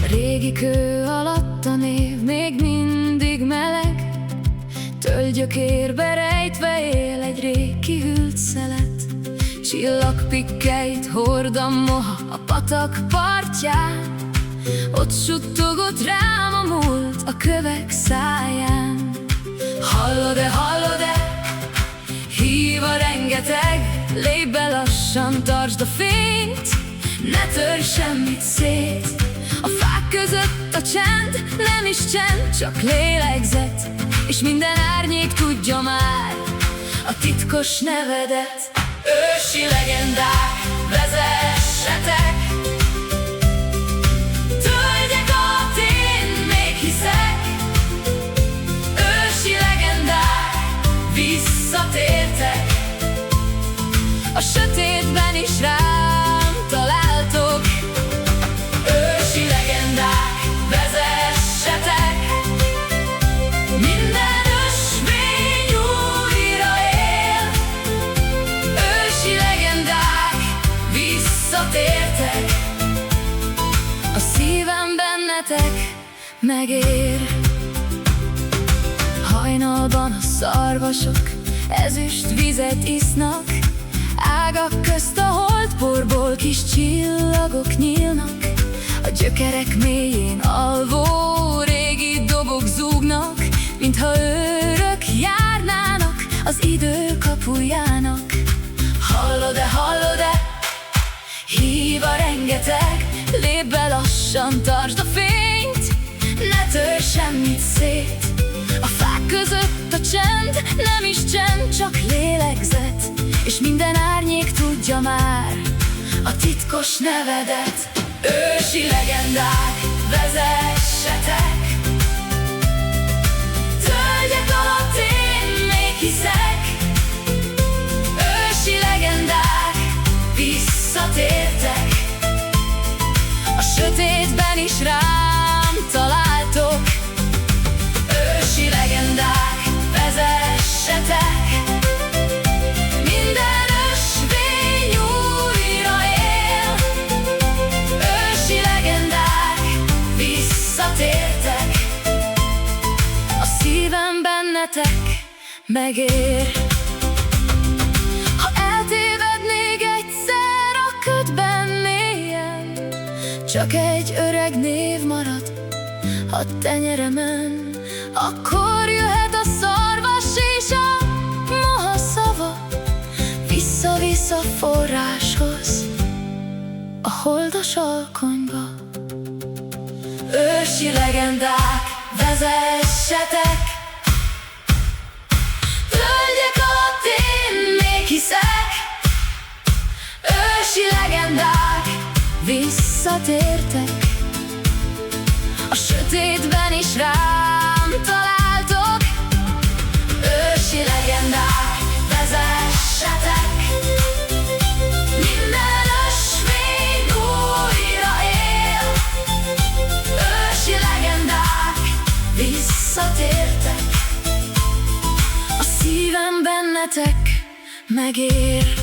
Régi kő alatt a név még mindig meleg, tölgyökérbe rejtve él egy rég kihűlt szelet. Csillagpikkeit hord a moha a patak partján, ott suttogott rám a múlt a kövek száján. Hallod-e, hallod-e? Hív a rengeteg, lépj be lassan, tartsd a fényt, ne törj semmit szét. A fák között a csend, nem is csend, csak lélegzet, és minden árnyék tudja már a titkos nevedet. Ősi legendák, vezessetek, tölgyek alatt én még hiszek. Ősi legendák, visszatértek, a sötétben is rám találtok. Ősi legendák, vezessetek, minden ösvény újra él. Ősi legendák, visszatértek, a szívem bennetek megér. Hajnalban a szarvasok ezüst vizet isznak, ágak közt a holdporból kis csillagok nyílnak. A gyökerek mélyén alvó régi dobok zúgnak, mintha őrök járnának az idő kapujának. Hallod-e, hallod-e? Hív a rengeteg, lépj be lassan, tartsd a fényt, ne törj semmit szét. A fák között a csend, nem is csend, csak lélegzet, és minden árnyék tudja már a titkos nevedet. Ősi legendák, vezessetek, tölgyek alatt én még hiszek. Ősi legendák, visszatértek, a sötétben is rám találtok. Ősi legendák, vezessetek, minden ösvény újra él. Ősi legendák, visszatértek, a szívem bennetek megér. Ha eltévednék egyszer a ködben mélyen, csak egy öreg név marad a tenyeremen, akkor jöhet a szarvas és a moha szava, vissza-vissza forráshoz, a holdas alkonyba. Ősi legendák, vezessetek, tölgyek alatt én még hiszek. Ősi legendák, visszatértek, a sötétben is rám találtok. Ősi legendák, vezessetek, minden ösvény újra él. Ősi legendák, visszatértek, a szívem bennetek megér.